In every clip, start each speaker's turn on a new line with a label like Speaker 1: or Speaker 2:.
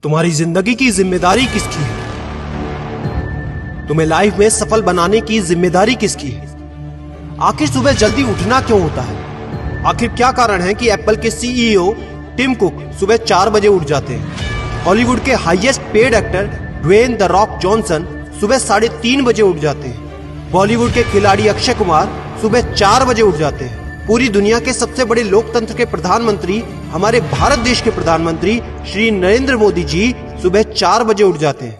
Speaker 1: तुम्हारी जिंदगी की जिम्मेदारी किसकी है? तुम्हें लाइफ में सफल बनाने की जिम्मेदारी किसकी है? आखिर सुबह जल्दी उठना क्यों होता है? आखिर क्या कारण है कि एप्पल के सीईओ टिम कुक सुबह 4 बजे उठ जाते हैं? हॉलीवुड के highest paid actor Dwayne the Rock Johnson सुबह 3:30 बजे उठ जाते हैं। बॉलीवुड के खिलाड़ी अक्षय कुमार सुबह 4 बजे उठ जाते हैं। पूरी दुनिया के सबसे बड़े लोकतंत्र के प्रधानमंत्री, हमारे भारत देश के प्रधानमंत्री श्री नरेंद्र मोदी जी सुबह 4 बजे उठ जाते हैं।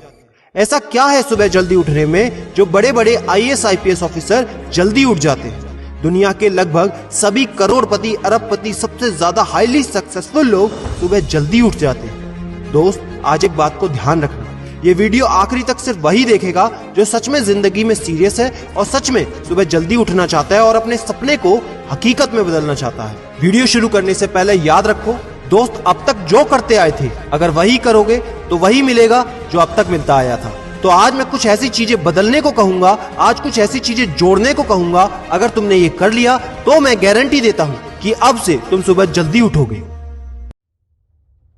Speaker 1: ऐसा क्या है सुबह जल्दी उठने में जो बड़े बड़े आईएएस आईपीएस ऑफिसर जल्दी उठ जाते हैं? दुनिया के लगभग सभी करोड़पति, अरबपति, सबसे ज्यादा हाईली सक्सेसफुल लोग सुबह जल्दी उठ जाते हैं। दोस्त, आज एक बात को ध्यान रखना, ये वीडियो आखिरी तक सिर्फ वही देखेगा जो सच में जिंदगी में सीरियस है और सच में सुबह जल्दी उठना चाहता है और अपने सपने को हकीकत में बदलना चाहता है। वीडियो शुरू करने से पहले याद रखो दोस्त, अब तक जो करते आए थे अगर वही करोगे तो वही मिलेगा जो अब तक मिलता आया था। तो आज मैं कुछ ऐसी चीजें बदलने को कहूंगा, आज कुछ ऐसी चीजें जोड़ने को कहूंगा। अगर तुमने ये कर लिया तो मैं गारंटी देता हूं कि अब से तुम सुबह जल्दी उठोगे।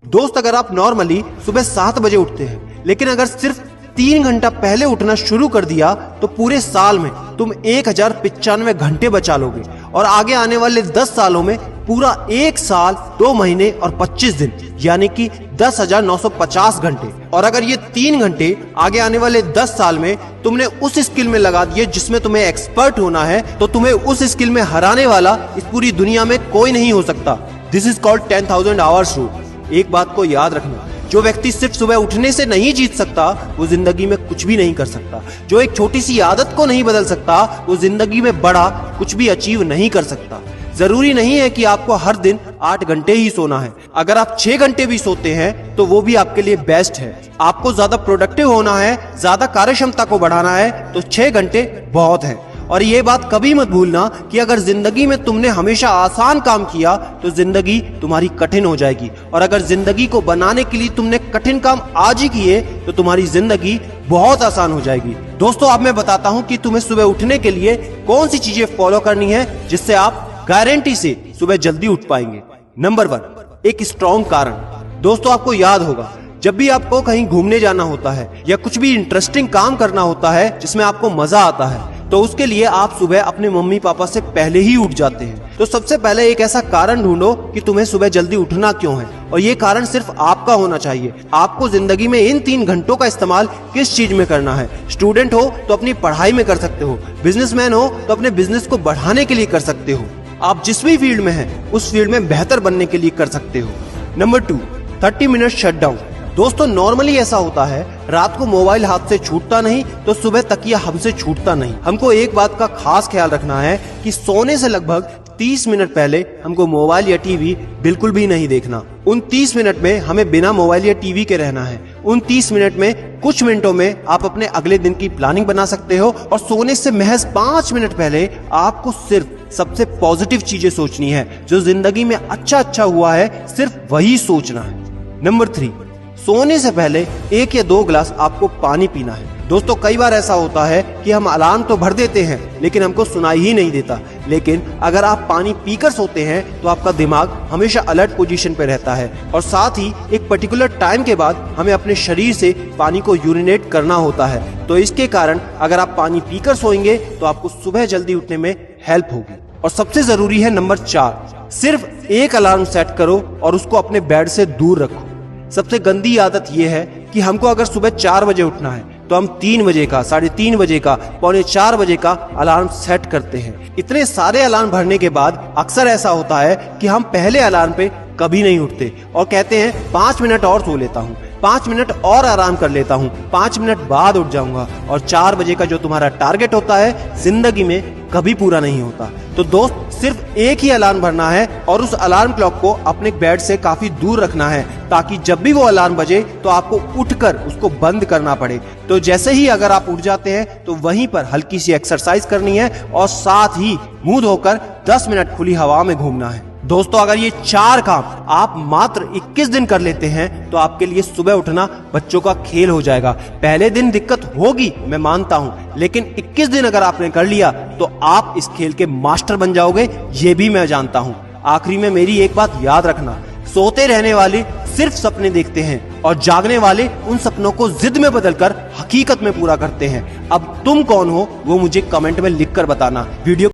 Speaker 1: दोस्त, अगर आप नॉर्मली सुबह 7 बजे उठते हैं लेकिन अगर सिर्फ 3 घंटा पहले उठना शुरू कर दिया तो पूरे साल में तुम 1095 घंटे बचा लोगे और आगे आने वाले 10 सालों में पूरा 1 साल 2 महीने और 25 दिन यानी कि 10,950 घंटे। और अगर ये 3 घंटे आगे आने वाले 10 साल में तुमने उस स्किल में लगा दिए जिसमें तुम्हें एक्सपर्ट होना है तो तुम्हें उस स्किल में हराने वाला इस पूरी दुनिया में कोई नहीं हो सकता। This is called 10,000 hours rule. एक बात को याद रखना, जो व्यक्ति सिर्फ सुबह उठने से नहीं जीत सकता वो जिंदगी में कुछ भी नहीं कर सकता। जो एक छोटी सी आदत को नहीं बदल सकता वो जिंदगी में बड़ा कुछ भी अचीव नहीं कर सकता। जरूरी नहीं है कि आपको हर दिन 8 घंटे ही सोना है। अगर आप 6 घंटे भी सोते हैं तो वो भी आपके लिए बेस्ट है। आपको ज्यादा प्रोडक्टिव होना है, ज्यादा कार्य क्षमता को बढ़ाना है तो 6 घंटे बहुत है। और ये बात कभी मत भूलना कि अगर जिंदगी में तुमने हमेशा आसान काम किया तो जिंदगी तुम्हारी कठिन हो जाएगी और अगर जिंदगी को बनाने के लिए तुमने कठिन काम आज ही किए तो तुम्हारी जिंदगी बहुत आसान हो जाएगी। दोस्तों, अब मैं बताता हूँ कि तुम्हें सुबह उठने के लिए कौन सी चीजें फॉलो करनी है जिससे आप गारंटी से सुबह जल्दी उठ पाएंगे। नंबर 1, एक स्ट्रॉन्ग कारण। दोस्तों, आपको याद होगा जब भी आपको कहीं घूमने जाना होता है या कुछ भी इंटरेस्टिंग काम करना होता है जिसमें आपको मजा आता है तो उसके लिए आप सुबह अपने मम्मी पापा से पहले ही उठ जाते हैं। तो सबसे पहले एक ऐसा कारण ढूंढो कि तुम्हें सुबह जल्दी उठना क्यों है और ये कारण सिर्फ आपका होना चाहिए। आपको जिंदगी में इन 3 घंटों का इस्तेमाल किस चीज में करना है? स्टूडेंट हो तो अपनी पढ़ाई में कर सकते हो, बिजनेसमैन हो तो अपने बिजनेस को बढ़ाने के लिए कर सकते हो, आप जिस भी फील्ड में हैं उस फील्ड में बेहतर बनने के लिए कर सकते हो। Number 2, 30 minute shutdown. दोस्तों, नॉर्मली ऐसा होता है रात को मोबाइल हाथ से छूटता नहीं तो सुबह तकिया हमसे छूटता नहीं। हमको एक बात का खास ख्याल रखना है कि सोने से लगभग 30 मिनट पहले हमको मोबाइल या टीवी बिल्कुल भी नहीं देखना। उन 30 मिनट में हमें बिना मोबाइल या टीवी के रहना है। उन 30 मिनट में कुछ मिनटों में आप अपने अगले दिन की प्लानिंग बना सकते हो और सोने से महज 5 मिनट पहले आपको सिर्फ सबसे पॉजिटिव चीजें सोचनी है। जो जिंदगी में अच्छा हुआ है सिर्फ वही सोचना है। नंबर 3, सोने से पहले 1 या 2 गिलास आपको पानी पीना है। दोस्तों, कई बार ऐसा होता है कि हम अलार्म तो भर देते हैं लेकिन हमको सुनाई ही नहीं देता। लेकिन अगर आप पानी पीकर सोते हैं तो आपका दिमाग हमेशा अलर्ट पोजीशन पे रहता है और साथ ही एक पर्टिकुलर टाइम के बाद हमें अपने शरीर से पानी को यूरिनेट करना होता है। तो इसके कारण अगर आप पानी पीकर सोएंगे तो आपको सुबह जल्दी उठने में हेल्प होगी। और सबसे जरूरी है नंबर 4, सिर्फ एक अलार्म सेट करो और उसको अपने बेड से दूर रखो। सबसे गंदी आदत यह है कि हमको अगर सुबह 4 बजे उठना है तो हम 3 बजे का, 3:30 बजे का, 3:45 बजे का अलार्म सेट करते हैं। इतने सारे अलार्म भरने के बाद अक्सर ऐसा होता है कि हम पहले अलार्म पे कभी नहीं उठते और कहते हैं 5 मिनट और सो लेता हूँ, 5 मिनट और आराम कर लेता हूँ, 5 मिनट बाद उठ जाऊंगा। और 4 बजे का जो तुम्हारा टारगेट होता है जिंदगी में कभी पूरा नहीं होता। तो दोस्त, सिर्फ एक ही अलार्म भरना है और उस अलार्म क्लॉक को अपने बेड से काफी दूर रखना है ताकि जब भी वो अलार्म बजे तो आपको उठकर उसको बंद करना पड़े। तो जैसे ही अगर आप उठ जाते हैं तो वहीं पर हल्की सी एक्सरसाइज करनी है और साथ ही मुंह धोकर 10 मिनट खुली हवा में घूमना है। दोस्तों, अगर ये 4 काम आप मात्र 21 दिन कर लेते हैं तो आपके लिए सुबह उठना बच्चों का खेल हो जाएगा। पहले दिन दिक्कत होगी, मैं मानता हूं, लेकिन 21 दिन अगर आपने कर लिया तो आप इस खेल के मास्टर बन जाओगे, ये भी मैं जानता हूं। आखिरी में मेरी एक बात याद रखना, सोते रहने वाले सिर्फ सपने देखते हैं और जागने वाले उन सपनों को जिद में बदलकर हकीकत में पूरा करते हैं। अब तुम कौन हो वो मुझे कमेंट में लिखकर बताना। वीडियो